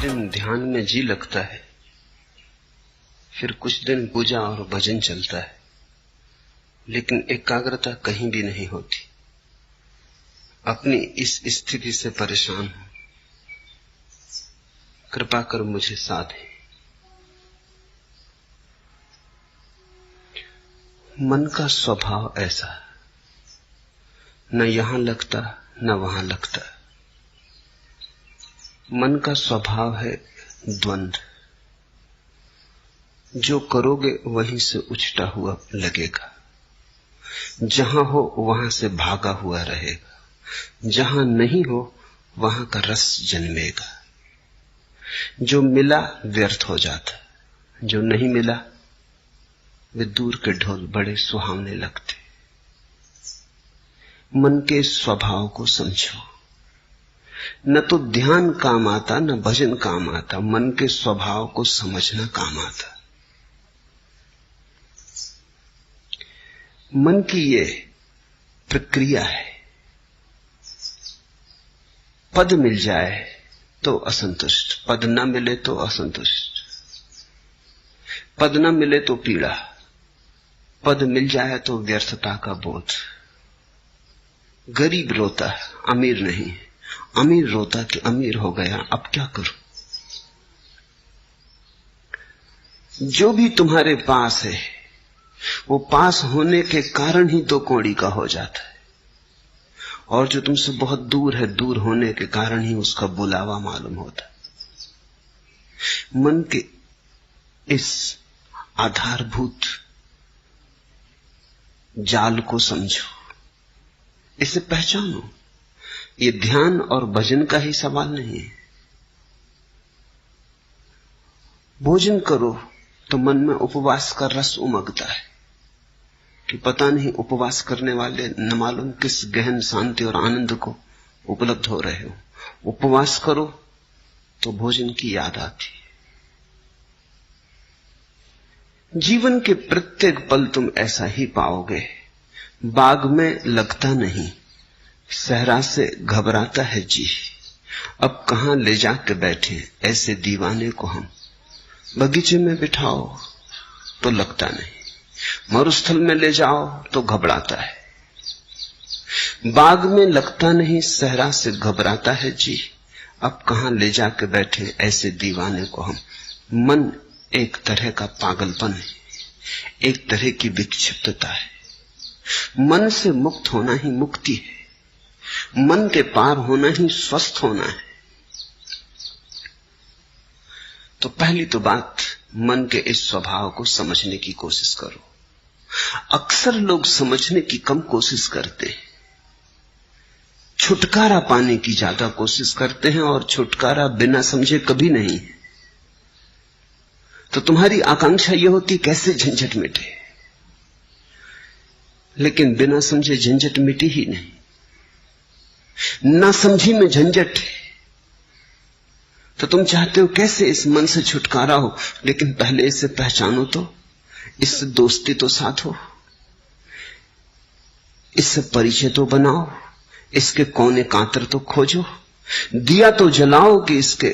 दिन ध्यान में जी लगता है, फिर कुछ दिन पूजा और भजन चलता है, लेकिन एकाग्रता कहीं भी नहीं होती। अपनी इस स्थिति से परेशान हूं, कृपा कर मुझे साधे। मन का स्वभाव ऐसा, न यहां लगता न वहां लगता। मन का स्वभाव है द्वंद्व। जो करोगे वहीं से उछटा हुआ लगेगा, जहां हो वहां से भागा हुआ रहेगा, जहां नहीं हो वहां का रस जन्मेगा। जो मिला व्यर्थ हो जाता, जो नहीं मिला वे दूर के ढोल बड़े सुहावने लगते। मन के स्वभाव को समझो। न तो ध्यान काम आता न भजन काम आता, मन के स्वभाव को समझना काम आता। मन की ये प्रक्रिया है, पद मिल जाए तो असंतुष्ट, पद न मिले तो असंतुष्ट, पद न मिले तो पीड़ा, पद मिल जाए तो व्यर्थता का बोध। गरीब रोता अमीर नहीं, अमीर रोता कि अमीर हो गया, अब क्या करूं। जो भी तुम्हारे पास है वो पास होने के कारण ही दो कौड़ी का हो जाता है, और जो तुमसे बहुत दूर है, दूर होने के कारण ही उसका बुलावा मालूम होता है। मन के इस आधारभूत जाल को समझो, इसे पहचानो। ये ध्यान और भजन का ही सवाल नहीं है। भोजन करो तो मन में उपवास का रस उमगता है कि पता नहीं उपवास करने वाले न मालूम किस गहन शांति और आनंद को उपलब्ध हो रहे हो। उपवास करो तो भोजन की याद आती है। जीवन के प्रत्येक पल तुम ऐसा ही पाओगे। बाग में लगता नहीं, सहरा से घबराता है जी। अब कहां ले जाके बैठे ऐसे दीवाने को हम। बगीचे में बिठाओ तो लगता नहीं, मरुस्थल में ले जाओ तो घबराता है। बाग में लगता नहीं, सहरा से घबराता है जी। अब कहां ले जाके बैठे ऐसे दीवाने को हम। मन एक तरह का पागलपन है, एक तरह की विक्षिप्तता है। मन से मुक्त होना ही मुक्ति है, मन के पार होना ही स्वस्थ होना है। तो पहली तो बात, मन के इस स्वभाव को समझने की कोशिश करो। अक्सर लोग समझने की कम कोशिश करते हैं, छुटकारा पाने की ज्यादा कोशिश करते हैं, और छुटकारा बिना समझे कभी नहीं। तो तुम्हारी आकांक्षा यह होती कैसे झंझट मिटे, लेकिन बिना समझे झंझट मिटी ही नहीं। ना समझी में झंझट है, तो तुम चाहते हो कैसे इस मन से छुटकारा हो, लेकिन पहले इसे पहचानो तो, इससे दोस्ती तो साथ हो, इससे परिचय तो बनाओ, इसके कोने कांतर तो खोजो, दिया तो जलाओ कि इसके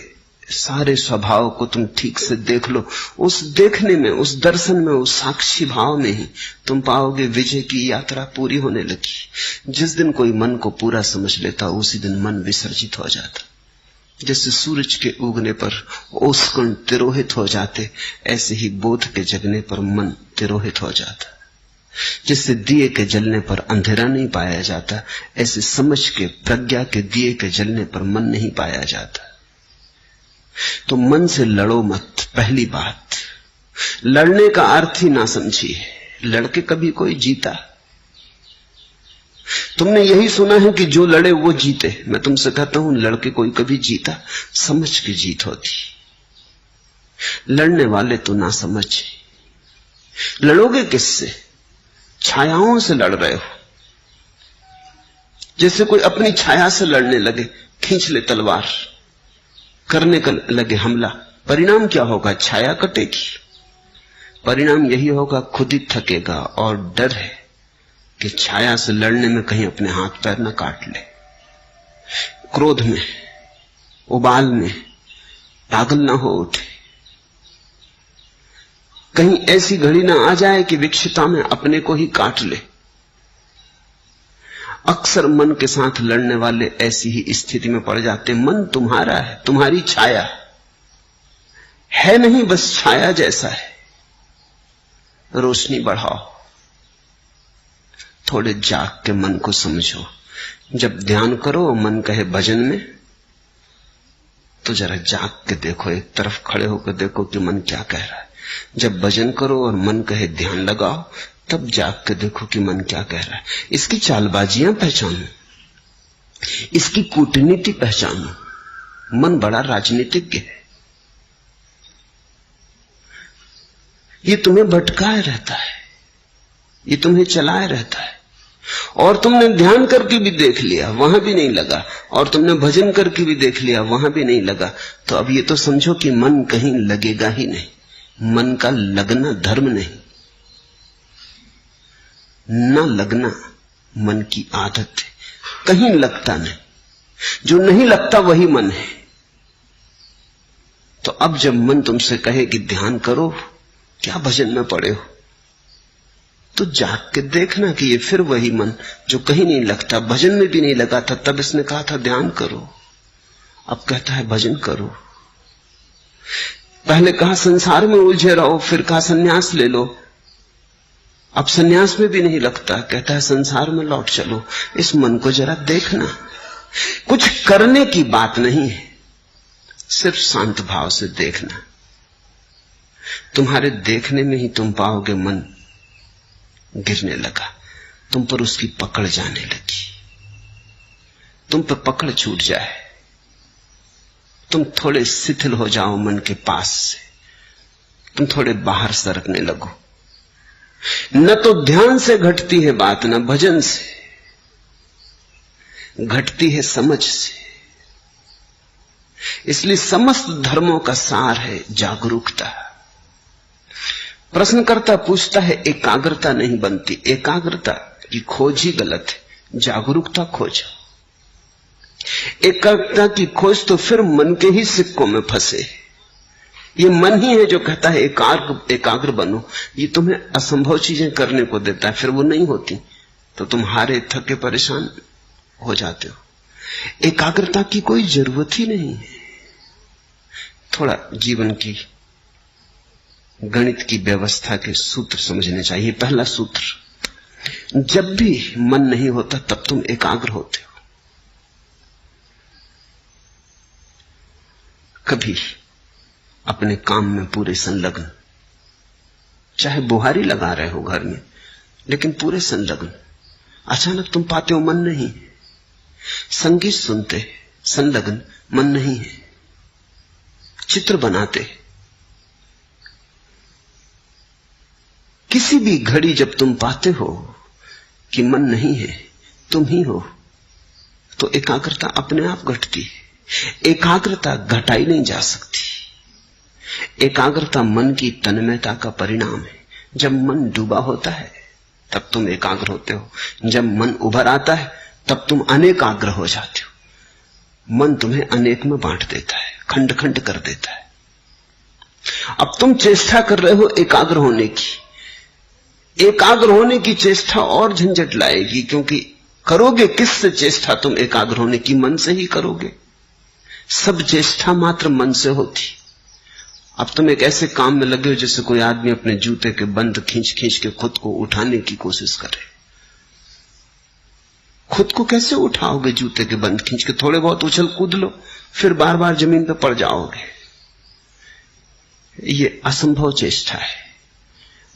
सारे स्वभाव को तुम ठीक से देख लो। उस देखने में, उस दर्शन में, उस साक्षी भाव में ही तुम पाओगे विजय की यात्रा पूरी होने लगी। जिस दिन कोई मन को पूरा समझ लेता, उसी दिन मन विसर्जित हो जाता। जैसे सूरज के उगने पर ओसकण तिरोहित हो जाते, ऐसे ही बोध के जगने पर मन तिरोहित हो जाता। जिससे दिए के जलने पर अंधेरा नहीं पाया जाता, ऐसे समझ के, प्रज्ञा के दिए के जलने पर मन नहीं पाया जाता। तो मन से लड़ो मत। पहली बात, लड़ने का अर्थ ही ना समझिए। लड़के कभी कोई जीता? तुमने यही सुना है कि जो लड़े वो जीते। मैं तुमसे कहता हूं, लड़के कोई कभी जीता? समझ की जीत होती। लड़ने वाले तो ना समझे। लड़ोगे किससे? छायाओं से लड़ रहे हो। जैसे कोई अपनी छाया से लड़ने लगे, खींच ले तलवार, करने का लगे हमला। परिणाम क्या होगा? छाया कटेगी। परिणाम यही होगा, खुद ही थकेगा, और डर है कि छाया से लड़ने में कहीं अपने हाथ पैर न काट ले। क्रोध में, उबाल में, पागल ना हो उठे। कहीं ऐसी घड़ी ना आ जाए कि विक्षिता में अपने को ही काट ले। अक्सर मन के साथ लड़ने वाले ऐसी ही स्थिति में पड़ जाते। मन तुम्हारा है, तुम्हारी छाया है नहीं, बस छाया जैसा है। रोशनी बढ़ाओ, थोड़े जाग के मन को समझो। जब ध्यान करो मन कहे भजन में, तो जरा जाग के देखो, एक तरफ खड़े होकर देखो कि मन क्या कह रहा है। जब भजन करो और मन कहे ध्यान लगाओ, तब जाग के देखो कि मन क्या कह रहा है। इसकी चालबाजियां पहचानो, इसकी कूटनीति पहचानो। मन बड़ा राजनीतिज्ञ है, ये तुम्हें भटकाए रहता है, ये तुम्हें चलाए रहता है। और तुमने ध्यान करके भी देख लिया, वहां भी नहीं लगा, और तुमने भजन करके भी देख लिया, वहां भी नहीं लगा। तो अब ये तो समझो कि मन कहीं लगेगा ही नहीं। मन का लगना धर्म नहीं, ना लगना मन की आदत है। कहीं लगता नहीं, जो नहीं लगता वही मन है। तो अब जब मन तुमसे कहे कि ध्यान करो, क्या भजन में पड़े हो, तो जाग के देखना कि ये फिर वही मन जो कहीं नहीं लगता, भजन में भी नहीं लगा था। तब इसने कहा था ध्यान करो, अब कहता है भजन करो। पहले कहा संसार में उलझे रहो, फिर कहा सन्यास ले लो। अब सन्यास में भी नहीं लगता, कहता है संसार में लौट चलो। इस मन को जरा देखना। कुछ करने की बात नहीं है, सिर्फ शांत भाव से देखना। तुम्हारे देखने में ही तुम पाओगे मन गिरने लगा, तुम पर उसकी पकड़ जाने लगी। तुम पर पकड़ छूट जाए, तुम थोड़े शिथिल हो जाओ मन के पास से, तुम थोड़े बाहर सरकने लगो। न तो ध्यान से घटती है बात, न भजन से घटती है, समझ से। इसलिए समस्त धर्मों का सार है जागरूकता। प्रश्नकर्ता पूछता है एकाग्रता नहीं बनती। एकाग्रता की खोज ही गलत है, जागरूकता खोजो। एकाग्रता की खोज तो फिर मन के ही सिक्कों में फंसे। ये मन ही है जो कहता है एकाग्र बनो। ये तुम्हें असंभव चीजें करने को देता है, फिर वो नहीं होती तो तुम हारे थके परेशान हो जाते हो। एकाग्रता की कोई जरूरत ही नहीं है। थोड़ा जीवन की गणित की व्यवस्था के सूत्र समझने चाहिए। पहला सूत्र, जब भी मन नहीं होता तब तुम एकाग्र होते हो। कभी अपने काम में पूरे संलग्न, चाहे बुहारी लगा रहे हो घर में, लेकिन पूरे संलग्न, अचानक तुम पाते हो मन नहीं। संगीत सुनते संलग्न, मन नहीं है। चित्र बनाते, किसी भी घड़ी जब तुम पाते हो कि मन नहीं है, तुम ही हो, तो एकाग्रता अपने आप घटती है। एकाग्रता घटाई नहीं जा सकती। एकाग्रता मन की तन्मयता का परिणाम है। जब मन डूबा होता है तब तुम एकाग्र होते हो, जब मन उभर आता है तब तुम अनेकाग्र हो जाते हो। मन तुम्हें अनेक में बांट देता है, खंड खंड कर देता है। अब तुम चेष्टा कर रहे हो एकाग्र होने की। एकाग्र होने की चेष्टा और झंझट लाएगी, क्योंकि करोगे किससे चेष्टा तुम एकाग्र होने की? मन से ही करोगे। सब चेष्टा मात्र मन से होती। अब तुम एक ऐसे काम में लगे हो जैसे कोई आदमी अपने जूते के बंद खींच खींच के खुद को उठाने की कोशिश करे। खुद को कैसे उठाओगे जूते के बंद खींच के? थोड़े बहुत उछल कूद लो, फिर बार बार जमीन पर पड़ जाओगे। ये असंभव चेष्टा है।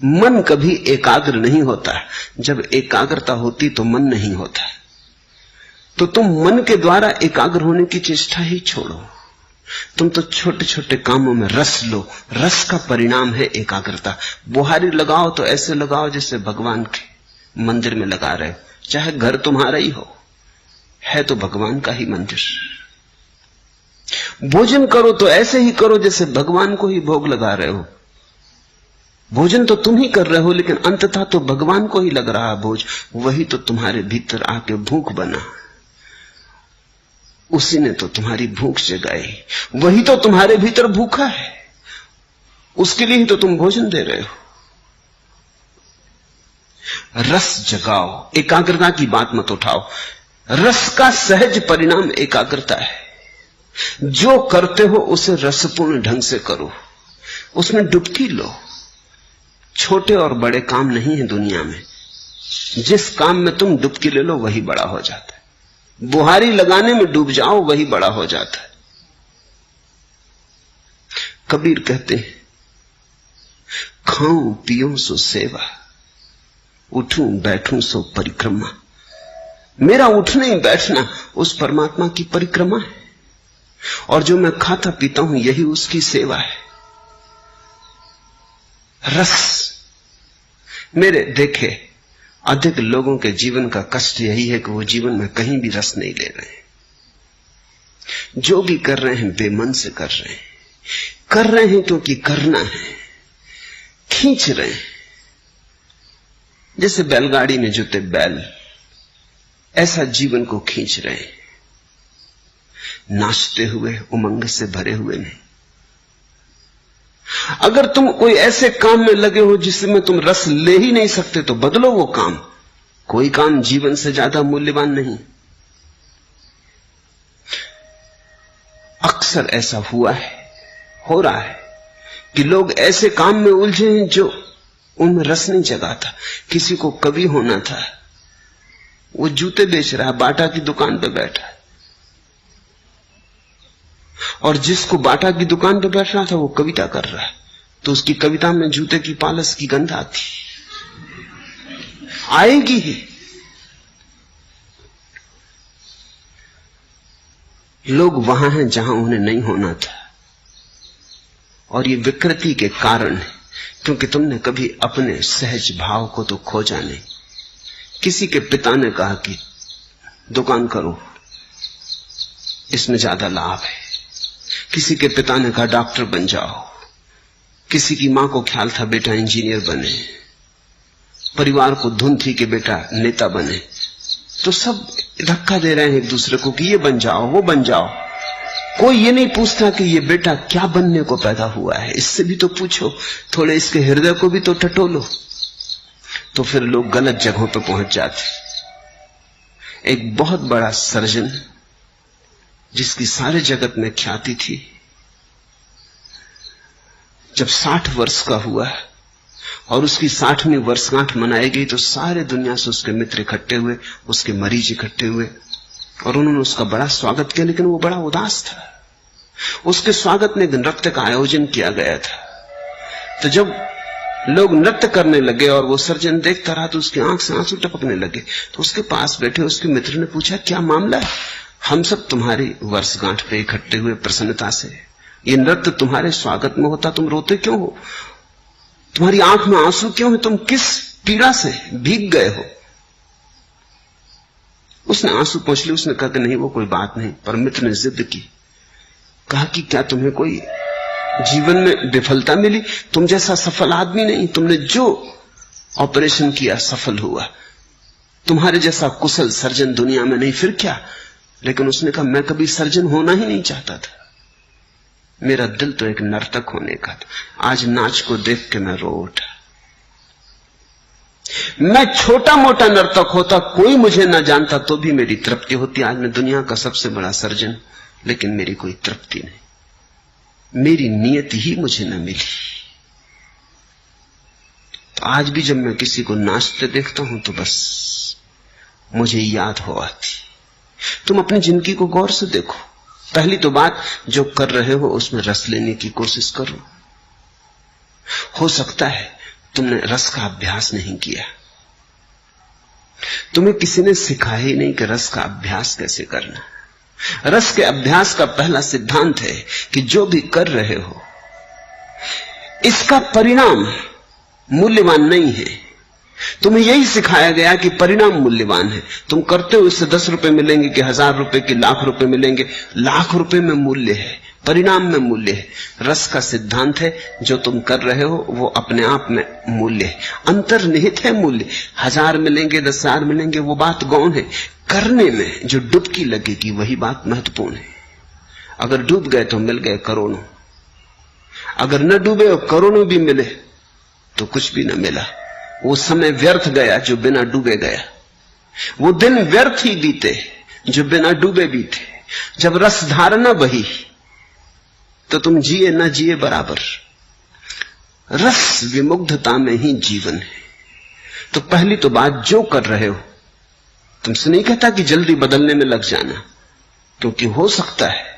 मन कभी एकाग्र नहीं होता। जब एकाग्रता होती तो मन नहीं होता। तो तुम मन के द्वारा एकाग्र होने की चेष्टा ही छोड़ो। तुम तो छोटे छोटे कामों में रस लो। रस का परिणाम है एकाग्रता। बुहारी लगाओ तो ऐसे लगाओ जैसे भगवान के मंदिर में लगा रहे हो, चाहे घर तुम्हारा ही हो, है तो भगवान का ही मंदिर। भोजन करो तो ऐसे ही करो जैसे भगवान को ही भोग लगा रहे हो। भोजन तो तुम ही कर रहे हो, लेकिन अंततः तो भगवान को ही लग रहा भोज। वही तो तुम्हारे भीतर आके भूख बना। उसी ने तो तुम्हारी भूख जगाई, वही तो तुम्हारे भीतर भूखा है, उसके लिए ही तो तुम भोजन दे रहे हो। रस जगाओ, एकाग्रता की बात मत उठाओ। रस का सहज परिणाम एकाग्रता है। जो करते हो उसे रसपूर्ण ढंग से करो, उसमें डुबकी लो। छोटे और बड़े काम नहीं है दुनिया में, जिस काम में तुम डुबकी ले लो वही बड़ा हो जाता है। बुहारी लगाने में डूब जाओ, वही बड़ा हो जाता है। कबीर कहते हैं, खाऊं पियूं सो सेवा, उठूं बैठूं सो परिक्रमा। मेरा उठना ही बैठना उस परमात्मा की परिक्रमा है, और जो मैं खाता पीता हूं यही उसकी सेवा है। रस, मेरे देखे अधिक लोगों के जीवन का कष्ट यही है कि वो जीवन में कहीं भी रस नहीं ले रहे हैं। जो भी कर रहे हैं बेमन से कर रहे हैं क्योंकि करना है, खींच रहे हैं। जैसे बैलगाड़ी में जुते बैल, ऐसा जीवन को खींच रहे हैं, नाचते हुए, उमंग से भरे हुए नहीं। अगर तुम कोई ऐसे काम में लगे हो जिसमें तुम रस ले ही नहीं सकते तो बदलो वो काम। कोई काम जीवन से ज्यादा मूल्यवान नहीं। अक्सर ऐसा हुआ है, हो रहा है कि लोग ऐसे काम में उलझे हैं जो उनमें रस नहीं जगाता। किसी को कवि होना था, वो जूते बेच रहा है, बाटा की दुकान पे बैठा है, और जिसको बाटा की दुकान पे बैठ रहा था वो कविता कर रहा है, तो उसकी कविता में जूते की पालस की गंध आएगी ही। लोग वहां हैं जहां उन्हें नहीं होना था, और ये विकृति के कारण है क्योंकि तुमने कभी अपने सहज भाव को तो खोजा नहीं। किसी के पिता ने कहा कि दुकान करो, इसमें ज्यादा लाभ है। किसी के पिता ने कहा डॉक्टर बन जाओ। किसी की मां को ख्याल था बेटा इंजीनियर बने। परिवार को धुन थी कि बेटा नेता बने। तो सब धक्का दे रहे हैं एक दूसरे को कि ये बन जाओ, वो बन जाओ। कोई ये नहीं पूछता कि ये बेटा क्या बनने को पैदा हुआ है, इससे भी तो पूछो, थोड़े इसके हृदय को भी तो टटोलो। तो फिर लोग गलत जगहों पर पहुंच जाते। एक बहुत बड़ा सर्जन जिसकी सारे जगत में ख्याति थी, जब 60 वर्ष का हुआ और उसकी 60वीं वर्षगांठ मनाई गई तो सारे दुनिया से उसके मित्र इकट्ठे हुए, उसके मरीज इकट्ठे हुए, और उन्होंने उसका बड़ा स्वागत किया। लेकिन वो बड़ा उदास था। उसके स्वागत में एक नृत्य का आयोजन किया गया था। तो जब लोग नृत्य करने लगे और वो सर्जन देखता रहा तो उसकी आंख से आंसू टपकने लगे। तो उसके पास बैठे उसके मित्र ने पूछा, क्या मामला है? हम सब तुम्हारी वर्षगांठ पे इकट्ठे हुए प्रसन्नता से, ये नृत्य तुम्हारे स्वागत में होता, तुम रोते क्यों हो? तुम्हारी आंख में आंसू क्यों है? तुम किस पीड़ा से भीग गए हो? उसने आंसू पोंछ लिए। उसने कहा कि नहीं, वो कोई बात नहीं। पर मित्र ने जिद की, कहा कि क्या तुम्हें कोई जीवन में विफलता मिली? तुम जैसा सफल आदमी नहीं, तुमने जो ऑपरेशन किया सफल हुआ। तुम्हारे जैसा कुशल सर्जन दुनिया में नहीं, फिर क्या? लेकिन उसने कहा, मैं कभी सर्जन होना ही नहीं चाहता था। मेरा दिल तो एक नर्तक होने का था। आज नाच को देख के मैं रो उठा। मैं छोटा मोटा नर्तक होता, कोई मुझे ना जानता तो भी मेरी तृप्ति होती। आज मैं दुनिया का सबसे बड़ा सर्जन, लेकिन मेरी कोई तृप्ति नहीं। मेरी नियत ही मुझे न मिली। तो आज भी जब मैं किसी को नाचते देखता हूं तो बस मुझे याद हो आती। तुम अपनी जिंदगी को गौर से देखो। पहली तो बात, जो कर रहे हो उसमें रस लेने की कोशिश करो। हो सकता है तुमने रस का अभ्यास नहीं किया, तुम्हें किसी ने सिखाया ही नहीं कि रस का अभ्यास कैसे करना। रस के अभ्यास का पहला सिद्धांत है कि जो भी कर रहे हो इसका परिणाम मूल्यवान नहीं है। तुम्हें यही सिखाया गया कि परिणाम मूल्यवान है। तुम करते हो, इससे 10 रुपए मिलेंगे कि 1000 रुपए कि लाख रुपए मिलेंगे। लाख रुपए में मूल्य है, परिणाम में मूल्य है। रस का सिद्धांत है जो तुम कर रहे हो वो अपने आप में मूल्य है, अंतर्निहित है मूल्य। 1000 मिलेंगे 10,000 मिलेंगे वो बात गौण है, करने में जो डुबकी लगेगी वही बात महत्वपूर्ण है। अगर डूब गए तो मिल गए करोड़ों, अगर न डूबे और करोड़ों भी मिले तो कुछ भी न मिला। वो समय व्यर्थ गया जो बिना डूबे गया, वो दिन व्यर्थ ही बीते जो बिना डूबे बीते। जब रस धारणा बही तो तुम जिए न जिए बराबर। रस विमुग्धता में ही जीवन है। तो पहली तो बात, जो कर रहे हो, तुमसे नहीं कहता कि जल्दी बदलने में लग जाना, क्योंकि हो सकता है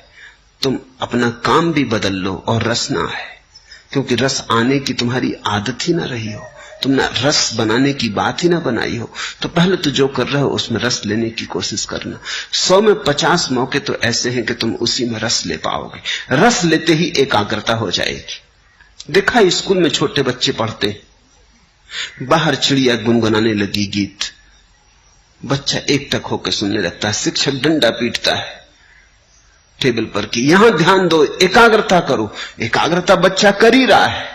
तुम अपना काम भी बदल लो और रस ना आए, क्योंकि रस आने की तुम्हारी आदत ही ना रही हो, तुमने रस बनाने की बात ही ना बनाई हो। तो पहले तो जो कर रहे हो उसमें रस लेने की कोशिश करना। 100 में 50 मौके तो ऐसे हैं कि तुम उसी में रस ले पाओगे। रस लेते ही एकाग्रता हो जाएगी। देखा स्कूल में छोटे बच्चे पढ़ते, बाहर चिड़िया गुनगुनाने लगी गीत, बच्चा एकटक होकर सुनने लगता है, शिक्षक डंडा पीटता है टेबल पर कि यहां ध्यान दो, एकाग्रता करो। एकाग्रता बच्चा कर ही रहा है,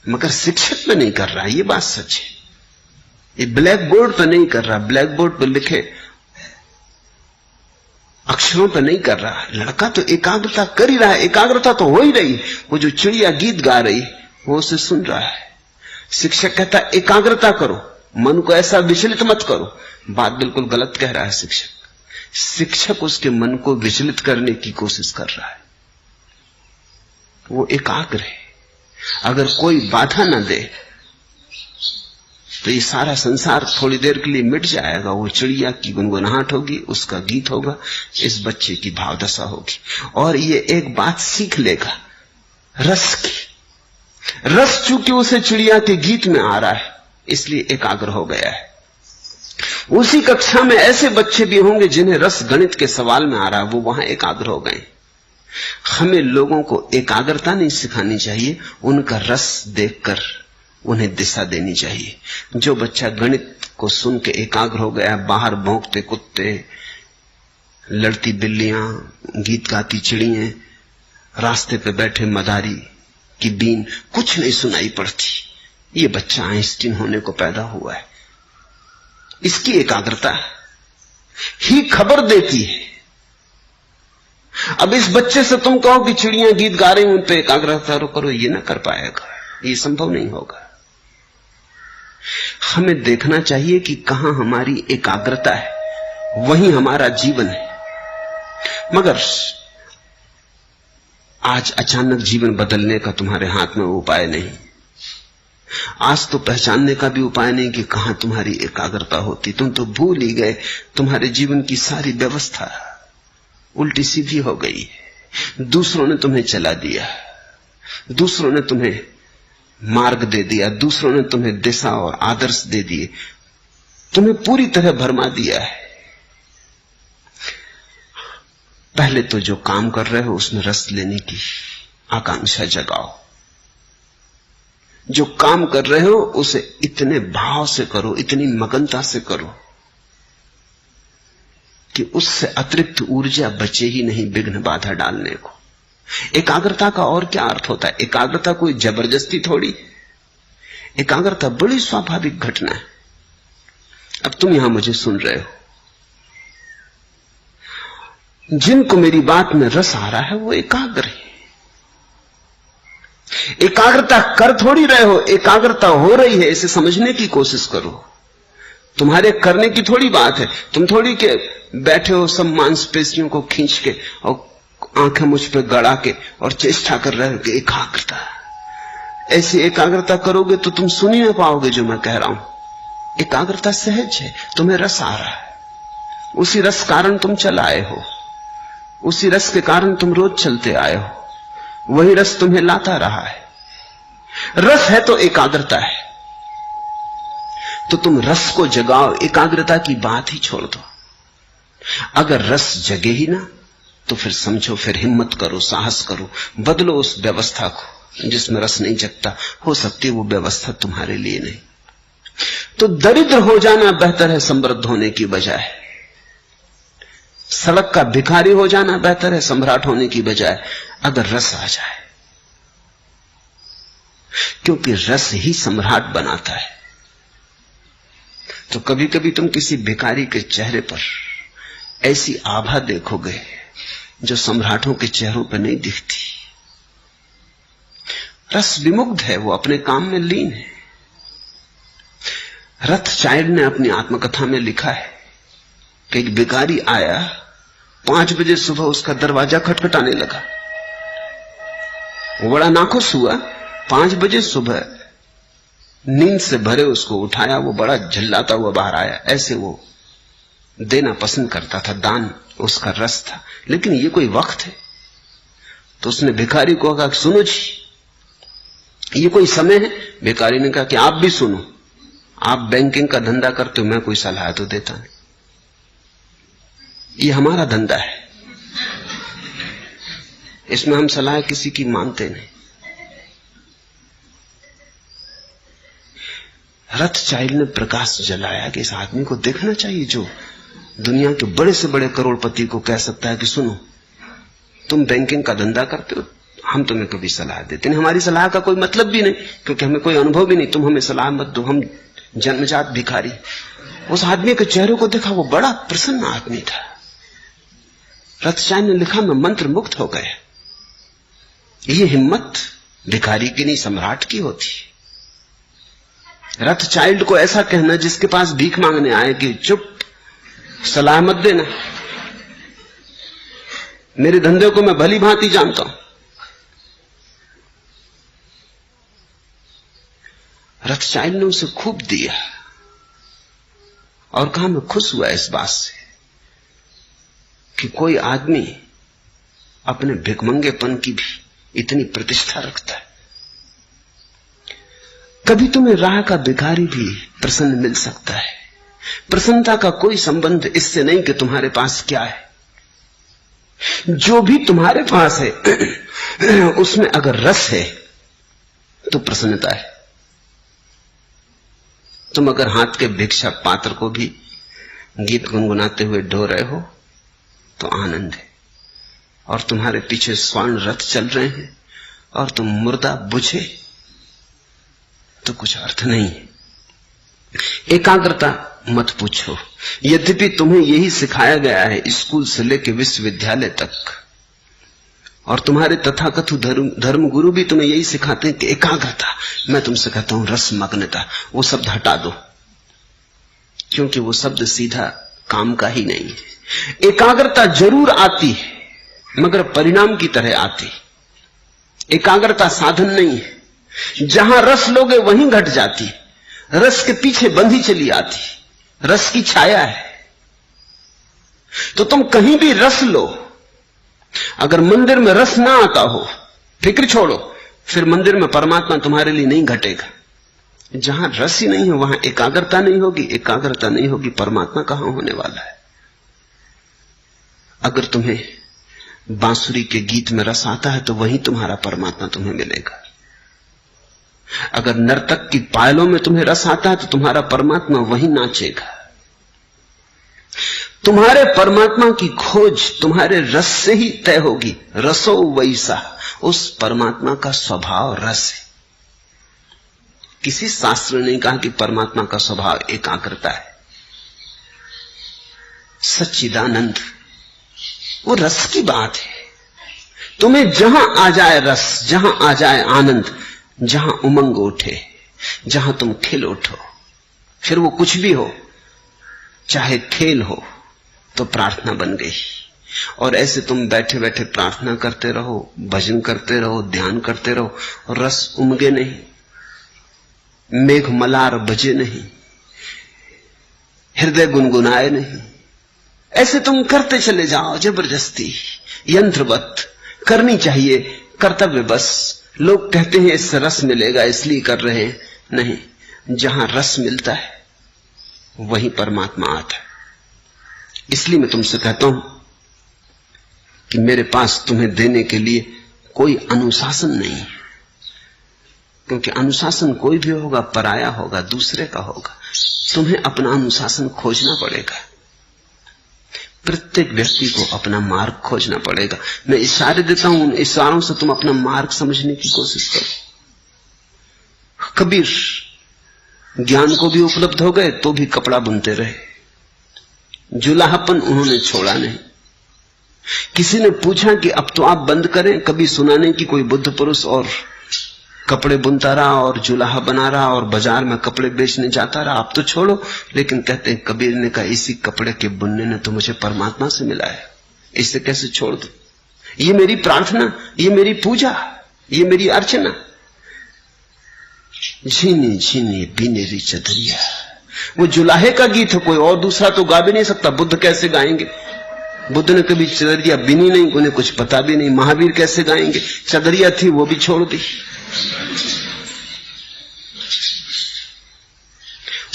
मगर शिक्षक पे नहीं कर रहा, ये बात सच है। ये ब्लैक बोर्ड पे नहीं कर रहा, ब्लैक बोर्ड पे लिखे अक्षरों पे नहीं कर रहा। लड़का तो एकाग्रता कर ही रहा है, एकाग्रता तो हो ही रही। वो जो चिड़िया गीत गा रही वो उसे सुन रहा है। शिक्षक कहता है एकाग्रता करो, मन को ऐसा विचलित मत करो। बात बिल्कुल गलत कह रहा है शिक्षक। शिक्षक उसके मन को विचलित करने की कोशिश कर रहा है। वो एकाग्र है। अगर कोई बाधा न दे तो ये सारा संसार थोड़ी देर के लिए मिट जाएगा। वो चिड़िया की गुनगुनाहट होगी, उसका गीत होगा, इस बच्चे की भावदशा होगी, और ये एक बात सीख लेगा रस की। रस चूंकि उसे चिड़िया के गीत में आ रहा है इसलिए एकाग्र हो गया है। उसी कक्षा में ऐसे बच्चे भी होंगे जिन्हें रस गणित के सवाल में आ रहा है, वो वहां एकाग्र हो गए। हमें लोगों को एकाग्रता नहीं सिखानी चाहिए, उनका रस देखकर उन्हें दिशा देनी चाहिए। जो बच्चा गणित को सुन के एकाग्र हो गया, बाहर भौंकते कुत्ते, लड़ती बिल्लियां, गीत गाती चिड़ियां, रास्ते पे बैठे मदारी की बीन कुछ नहीं सुनाई पड़ती, ये बच्चा आइंस्टीन होने को पैदा हुआ है। इसकी एकाग्रता ही खबर देती है। अब इस बच्चे से तुम कहो कि चिड़ियां गीत गा रही उन पे एकाग्रता करो, ये ना कर पाएगा, ये संभव नहीं होगा। हमें देखना चाहिए कि कहां हमारी एकाग्रता है, वहीं हमारा जीवन है। मगर आज अचानक जीवन बदलने का तुम्हारे हाथ में उपाय नहीं। आज तो पहचानने का भी उपाय नहीं कि कहां तुम्हारी एकाग्रता होती। तुम तो भूल ही गए, तुम्हारे जीवन की सारी व्यवस्था उल्टी सीधी हो गई है। दूसरों ने तुम्हें चला दिया, दूसरों ने तुम्हें मार्ग दे दिया, दूसरों ने तुम्हें दिशा और आदर्श दे दिए, तुम्हें पूरी तरह भरमा दिया है। पहले तो जो काम कर रहे हो उसमें रस लेने की आकांक्षा जगाओ। जो काम कर रहे हो उसे इतने भाव से करो, इतनी मगनता से करो कि उससे अतिरिक्त ऊर्जा बचे ही नहीं विघ्न बाधा डालने को। एकाग्रता का और क्या अर्थ होता है? एकाग्रता कोई जबरदस्ती थोड़ी, एकाग्रता बड़ी स्वाभाविक घटना है। अब तुम यहां मुझे सुन रहे हो, जिनको मेरी बात में रस आ रहा है वो एकाग्र है। एकाग्रता कर थोड़ी रहे हो, एकाग्रता हो रही है, इसे समझने की कोशिश करो। तुम्हारे करने की थोड़ी बात है। तुम थोड़ी के बैठे हो सब मांसपेशियों को खींच के और आंखें मुझ पे गड़ा के और चेष्टा कर रहे हो कि एकाग्रता। ऐसी एकाग्रता करोगे तो तुम सुन ही ना पाओगे जो मैं कह रहा हूं। एकाग्रता सहज है, तुम्हें रस आ रहा है, उसी रस कारण तुम चल आए हो, उसी रस के कारण तुम रोज चलते आए हो, वही रस तुम्हें लाता रहा है। रस है तो एकाग्रता है, तो तुम रस को जगाओ, एकाग्रता की बात ही छोड़ दो। अगर रस जगे ही ना तो फिर समझो, फिर हिम्मत करो, साहस करो, बदलो उस व्यवस्था को जिसमें रस नहीं जगता। हो सकती है वो व्यवस्था तुम्हारे लिए नहीं। तो दरिद्र हो जाना बेहतर है समृद्ध होने की बजाय। सड़क का भिखारी हो जाना बेहतर है सम्राट होने की बजाय, अगर रस आ जाए, क्योंकि रस ही सम्राट बनाता है। तो कभी कभी तुम किसी भिखारी के चेहरे पर ऐसी आभा देखोगे जो सम्राटों के चेहरों पर नहीं दिखती। रस विमुग्ध है, वो अपने काम में लीन है। रथचाइल्ड ने अपनी आत्मकथा में लिखा है कि एक भिखारी आया, 5 बजे सुबह उसका दरवाजा खटखटाने लगा। वो बड़ा नाखुश हुआ। 5 बजे सुबह नींद से भरे उसको उठाया, वो बड़ा झल्लाता हुआ बाहर आया। ऐसे वो देना पसंद करता था, दान उसका रस था। लेकिन ये कोई वक्त है? तो उसने भिखारी को कहा, सुनो जी, ये कोई समय है? भिखारी ने कहा कि आप भी सुनो, आप बैंकिंग का धंधा करते हो, मैं कोई सलाह तो देता नहीं, ये हमारा धंधा है, इसमें हम सलाह किसी की मानते नहीं। रथचाइल्ड ने प्रकाश जलाया कि इस आदमी को देखना चाहिए जो दुनिया के बड़े से बड़े करोड़पति को कह सकता है कि सुनो, तुम बैंकिंग का धंधा करते हो, हम तुम्हें कभी सलाह देते नहीं, हमारी सलाह का कोई मतलब भी नहीं, क्योंकि हमें कोई अनुभव भी नहीं, तुम हमें सलाह मत दो, हम जन्मजात भिखारी। उस आदमी के चेहरे को देखा, वो बड़ा प्रसन्न आदमी था। रथचाइल्ड ने लिखा, मैं मंत्र मुक्त हो गया। ये हिम्मत भिखारी की नहीं, सम्राट की होती। रथचाइल्ड को ऐसा कहना जिसके पास भीख मांगने आए कि चुप, सलाह मत देना, मेरे धंधे को मैं भली भांति जानता हूं। रथचाइल्ड ने उसे खूब दिया और कहा, मैं खुश हुआ इस बात से कि कोई आदमी अपने भिखमंगेपन की भी इतनी प्रतिष्ठा रखता है। कभी तुम्हें राह का भिखारी भी प्रसन्न मिल सकता है। प्रसन्नता का कोई संबंध इससे नहीं कि तुम्हारे पास क्या है। जो भी तुम्हारे पास है उसमें अगर रस है तो प्रसन्नता है। तुम अगर हाथ के भिक्षा पात्र को भी गीत गुनगुनाते हुए ढो रहे हो तो आनंद है, और तुम्हारे पीछे स्वर्ण रथ चल रहे हैं और तुम मुर्दा बुझे तो कुछ अर्थ नहीं है। एकाग्रता मत पूछो, यद्यपि तुम्हें यही सिखाया गया है स्कूल से लेकर विश्वविद्यालय तक, और तुम्हारे तथाकथित धर्म गुरु भी तुम्हें यही सिखाते हैं कि एकाग्रता। मैं तुमसे कहता हूं रसमग्नता, वो शब्द हटा दो, क्योंकि वो शब्द सीधा काम का ही नहीं है। एकाग्रता जरूर आती है मगर परिणाम की तरह आती। एकाग्रता साधन नहीं है। जहां रस लोगे वहीं घट जाती, रस के पीछे बंधी चली आती, रस की छाया है। तो तुम कहीं भी रस लो, अगर मंदिर में रस ना आता हो, फिक्र छोड़ो, फिर मंदिर में परमात्मा तुम्हारे लिए नहीं घटेगा। जहां रस ही नहीं है वहां एकाग्रता नहीं होगी, एकाग्रता नहीं होगी, परमात्मा कहां होने वाला है। अगर तुम्हें बांसुरी के गीत में रस आता है तो वहीं तुम्हारा परमात्मा तुम्हें मिलेगा। अगर नर्तक की पायलों में तुम्हें रस आता है तो तुम्हारा परमात्मा वहीं नाचेगा। तुम्हारे परमात्मा की खोज तुम्हारे रस से ही तय होगी। रसो वैसा, उस परमात्मा का स्वभाव रस है। किसी शास्त्र ने नहीं कहा कि परमात्मा का स्वभाव एकाग्रता है। सच्चिदानंद वो रस की बात है। तुम्हें जहां आ जाए रस, जहां आ जाए आनंद, जहां उमंग उठे, जहां तुम खिल उठो, फिर वो कुछ भी हो, चाहे खेल हो तो प्रार्थना बन गई। और ऐसे तुम बैठे बैठे प्रार्थना करते रहो, भजन करते रहो, ध्यान करते रहो, और रस उमगे नहीं, मेघ मलार बजे नहीं, हृदय गुनगुनाए नहीं। ऐसे तुम करते चले जाओ जबरदस्ती, यंत्रवत। करनी चाहिए कर्तव्य बस। लोग कहते हैं इससे रस मिलेगा इसलिए कर रहे हैं, नहीं। जहां रस मिलता है वहीं परमात्मा आता है। इसलिए मैं तुमसे कहता हूं कि मेरे पास तुम्हें देने के लिए कोई अनुशासन नहीं है, क्योंकि अनुशासन कोई भी होगा पराया होगा, दूसरे का होगा। तुम्हें अपना अनुशासन खोजना पड़ेगा। प्रत्येक व्यक्ति को अपना मार्ग खोजना पड़ेगा। मैं इशारे देता हूं, उन इशारों से तुम अपना मार्ग समझने की कोशिश करो। कबीर ज्ञान को भी उपलब्ध हो गए तो भी कपड़ा बुनते रहे। जुलाहापन उन्होंने छोड़ा नहीं। किसी ने पूछा कि अब तो आप बंद करें, कभी सुना नहीं कि कोई बुद्ध पुरुष और कपड़े बुनता रहा और जुलाहा बना रहा और बाजार में कपड़े बेचने जाता रहा, आप तो छोड़ो। लेकिन कहते हैं कबीर ने कहा इसी कपड़े के बुनने ने तो मुझे परमात्मा से मिला है, इसे कैसे छोड़ दूं? ये मेरी प्रार्थना, ये मेरी पूजा, ये मेरी अर्चना। झीनी झीनी बीनेरी चदरिया, वो जुलाहे का गीत है, कोई और दूसरा तो गा भी नहीं सकता। बुद्ध कैसे गाएंगे? बुद्ध ने कभी चदरिया बिनी नहीं, उन्हें कुछ पता भी नहीं। महावीर कैसे गाएंगे? चदरिया थी वो भी छोड़ दी।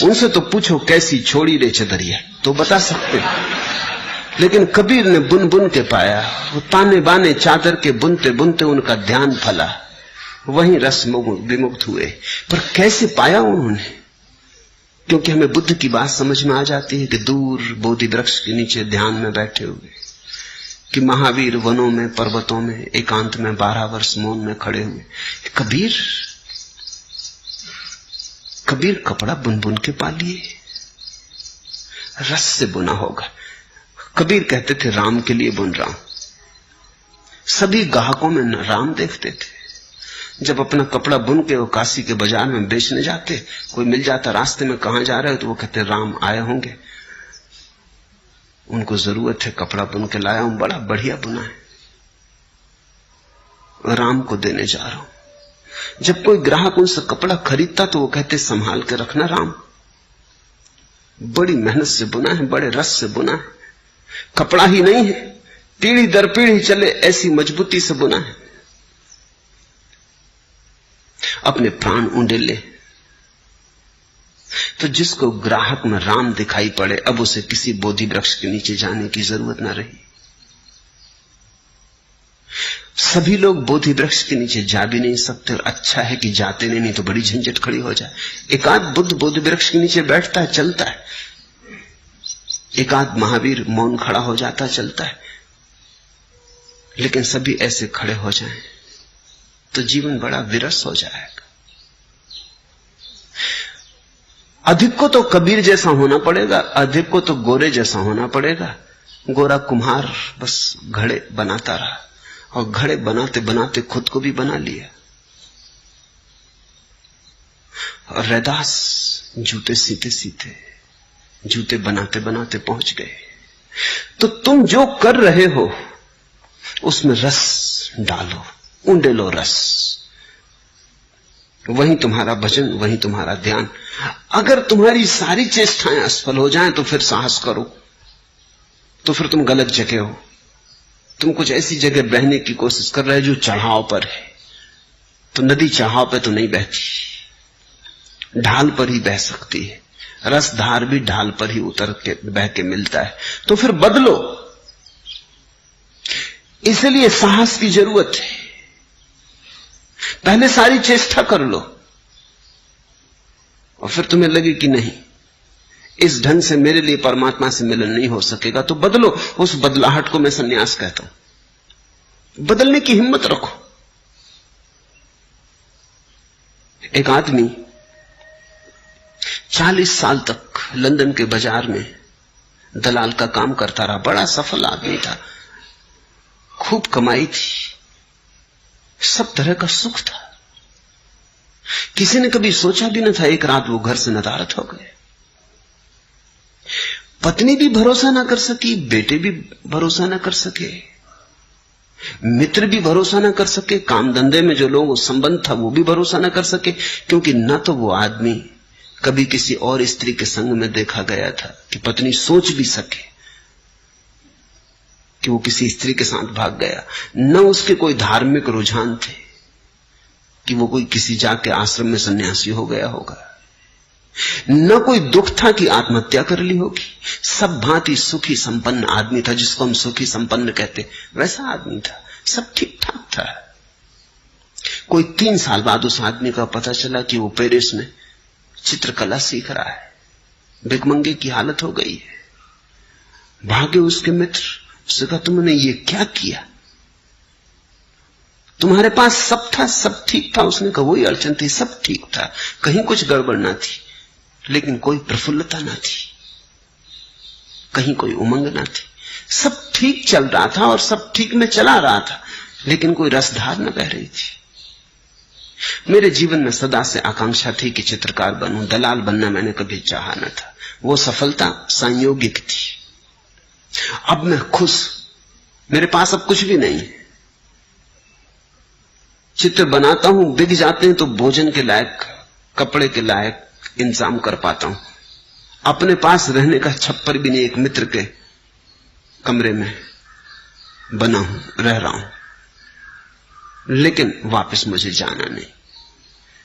उनसे तो पूछो कैसी छोड़ी रे चदरिया, तो बता सकते। लेकिन कबीर ने बुन बुन के पाया। वो ताने बाने चादर के बुनते बुनते उनका ध्यान फला, वहीं रस विमुक्त हुए। पर कैसे पाया उन्होंने? क्योंकि हमें बुद्ध की बात समझ में आ जाती है कि दूर बोधि वृक्ष के नीचे ध्यान में बैठे हुए, कि महावीर वनों में पर्वतों में एकांत में 12 वर्ष मौन में खड़े हुए। कबीर कपड़ा बुन बुन के पा लिए, रस से बुना होगा। कबीर कहते थे राम के लिए बुन रहा हूं। सभी ग्राहकों में राम देखते थे। जब अपना कपड़ा बुन के वो काशी के बाजार में बेचने जाते, कोई मिल जाता रास्ते में, कहां जा रहे हो? तो वो कहते राम आए होंगे, उनको जरूरत है, कपड़ा बुन के लाया हूं, बड़ा बढ़िया बुना है, राम को देने जा रहा हूं। जब कोई ग्राहक उनसे कपड़ा खरीदता तो वो कहते संभाल के रखना राम, बड़ी मेहनत से बुना है, बड़े रस से बुना है। कपड़ा ही नहीं है, पीढ़ी दर पीढ़ी चले ऐसी मजबूती से बुना है। अपने प्राण उंडेले। तो जिसको ग्राहक में राम दिखाई पड़े, अब उसे किसी बोधि वृक्ष के नीचे जाने की जरूरत ना रही। सभी लोग बोधि वृक्ष के नीचे जा भी नहीं सकते, और अच्छा है कि जाते नहीं तो बड़ी झंझट खड़ी हो जाए। एकाध बुद्ध बोधि वृक्ष के नीचे बैठता है, चलता है, एकाध महावीर मौन खड़ा हो जाता, चलता है। लेकिन सभी ऐसे खड़े हो जाएं तो जीवन बड़ा विरस हो जाएगा। अधिक को तो कबीर जैसा होना पड़ेगा, अधिक को तो गोरे जैसा होना पड़ेगा। गोरा कुम्हार बस घड़े बनाता रहा, और घड़े बनाते बनाते खुद को भी बना लिया। और रैदास जूते सीते सीते, जूते बनाते बनाते पहुंच गए। तो तुम जो कर रहे हो उसमें रस डालो, उंडेलो रस। वहीं तुम्हारा भजन, वहीं तुम्हारा ध्यान। अगर तुम्हारी सारी चेष्टाएं असफल हो जाएं तो फिर साहस करो, तो फिर तुम गलत जगह हो। तुम कुछ ऐसी जगह बहने की कोशिश कर रहे हो जो चढ़ाव पर है। तो नदी चढ़ाव पर तो नहीं बहती, ढाल पर ही बह सकती है। रसधार भी ढाल पर ही उतर के बह के मिलता है। तो फिर बदलो, इसलिए साहस की जरूरत है। पहले सारी चेष्टा कर लो, और फिर तुम्हें लगे कि नहीं, इस ढंग से मेरे लिए परमात्मा से मिलन नहीं हो सकेगा, तो बदलो। उस बदलाहट को मैं संन्यास कहता हूं। बदलने की हिम्मत रखो। एक आदमी 40 साल तक लंदन के बाजार में दलाल का काम करता रहा। बड़ा सफल आदमी था, खूब कमाई थी, सब तरह का सुख था। किसी ने कभी सोचा भी न था एक रात वो घर से नदारद हो गए। पत्नी भी भरोसा ना कर सकी, बेटे भी भरोसा ना कर सके, मित्र भी भरोसा ना कर सके, काम धंधे में जो लोग संबंध था वो भी भरोसा ना कर सके। क्योंकि न तो वो आदमी कभी किसी और स्त्री के संग में देखा गया था कि पत्नी सोच भी सके कि वो किसी स्त्री के साथ भाग गया, न उसके कोई धार्मिक रुझान थे कि वो कोई किसी जाके आश्रम में सन्यासी हो गया होगा, न कोई दुख था कि आत्महत्या कर ली होगी। सब भांति सुखी संपन्न आदमी था, जिसको हम सुखी संपन्न कहते, वैसा आदमी था, सब ठीक ठाक था। कोई 3 साल बाद उस आदमी का पता चला कि वो पेरिस में चित्रकला सीख रहा है। भिखमंगे की हालत हो गई है, भागे उसके मित्र, उसने कहा तुमने ये क्या किया? तुम्हारे पास सब था, सब ठीक था। उसने कहा वही अड़चन थी, सब ठीक था, कहीं कुछ गड़बड़ ना थी, लेकिन कोई प्रफुल्लता ना थी, कहीं कोई उमंग ना थी। सब ठीक चल रहा था और सब ठीक में चला रहा था, लेकिन कोई रसधार न बह रही थी। मेरे जीवन में सदा से आकांक्षा थी कि चित्रकार बनूं, दलाल बनना मैंने कभी चाहा न था। वो सफलता संयोगिक थी। अब मैं खुश, मेरे पास अब कुछ भी नहीं है। चित्र बनाता हूं, बिक जाते हैं तो भोजन के लायक, कपड़े के लायक इंतजाम कर पाता हूं। अपने पास रहने का छप्पर भी नहीं, एक मित्र के कमरे में बना हूं, रह रहा हूं, लेकिन वापस मुझे जाना नहीं।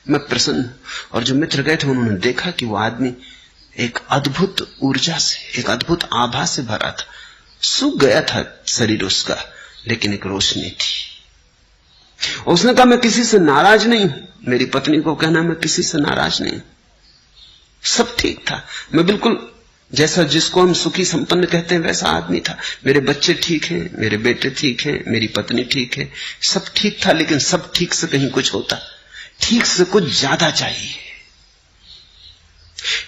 मैं प्रसन्न हूं। और जो मित्र गए थे उन्होंने देखा कि वो आदमी एक अद्भुत ऊर्जा से, एक अद्भुत आभा से भरा था। सूख गया था शरीर उसका, लेकिन एक रोशनी थी। उसने कहा मैं किसी से नाराज नहीं हूं। मेरी पत्नी को कहना मैं किसी से नाराज नहीं, सब ठीक था। मैं बिल्कुल जैसा जिसको हम सुखी संपन्न कहते हैं वैसा आदमी था। मेरे बच्चे ठीक हैं, मेरे बेटे ठीक हैं, मेरी पत्नी ठीक है, सब ठीक था। लेकिन सब ठीक से कहीं कुछ होता, ठीक से कुछ ज्यादा चाहिए।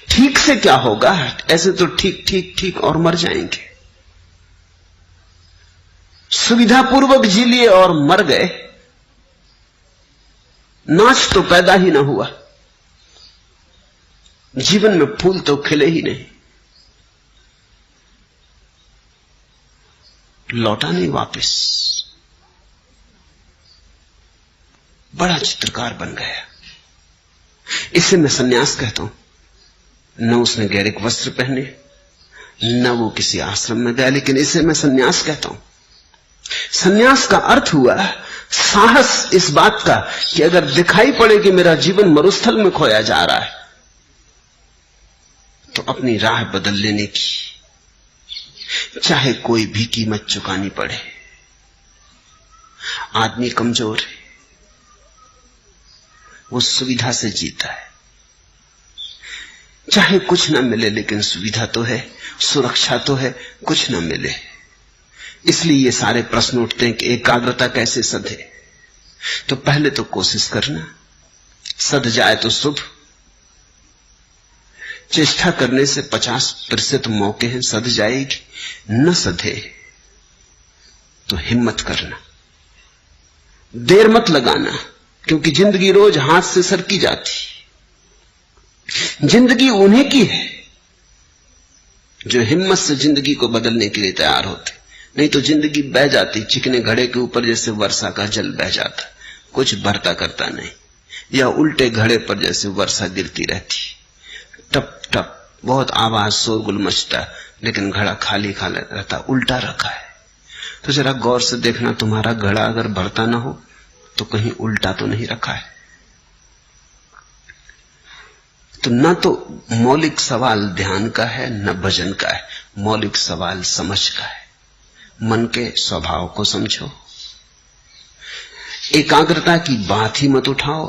ठीक से क्या होगा? ऐसे तो ठीक ठीक ठीक और मर जाएंगे। सुविधापूर्वक जी लिए और मर गए, नाच तो पैदा ही ना हुआ, जीवन में फूल तो खिले ही नहीं, लौटा नहीं वापस। बड़ा चित्रकार बन गया। इसे मैं सन्यास कहता हूं। न उसने गैरिक वस्त्र पहने, न वो किसी आश्रम में गया, लेकिन इसे मैं सन्यास कहता हूं। सन्यास का अर्थ हुआ साहस इस बात का कि अगर दिखाई पड़े कि मेरा जीवन मरुस्थल में खोया जा रहा है, तो अपनी राह बदल लेने की, चाहे कोई भी कीमत चुकानी पड़े। आदमी कमजोर है, वो सुविधा से जीता है। चाहे कुछ ना मिले, लेकिन सुविधा तो है, सुरक्षा तो है, कुछ ना मिले। इसलिए ये सारे प्रश्न उठते हैं कि एकाग्रता कैसे सधे। तो पहले तो कोशिश करना, सध जाए तो शुभ। चेष्टा करने से 50% मौके हैं सध जाएगी, न सधे तो हिम्मत करना, देर मत लगाना, क्योंकि जिंदगी रोज हाथ से सरकी जाती। जिंदगी उन्हीं की है जो हिम्मत से जिंदगी को बदलने के लिए तैयार होते, नहीं तो जिंदगी बह जाती चिकने घड़े के ऊपर, जैसे वर्षा का जल बह जाता, कुछ भरता करता नहीं, या उल्टे घड़े पर जैसे वर्षा गिरती रहती, टप टप बहुत आवाज शोरगुल मचता, लेकिन घड़ा खाली खाली रहता, उल्टा रखा है। तो जरा गौर से देखना, तुम्हारा घड़ा अगर भरता ना हो तो कहीं उल्टा तो नहीं रखा है। तो न तो मौलिक सवाल ध्यान का है, न भजन का है, मौलिक सवाल समझ का है। मन के स्वभाव को समझो। एकाग्रता की बात ही मत उठाओ,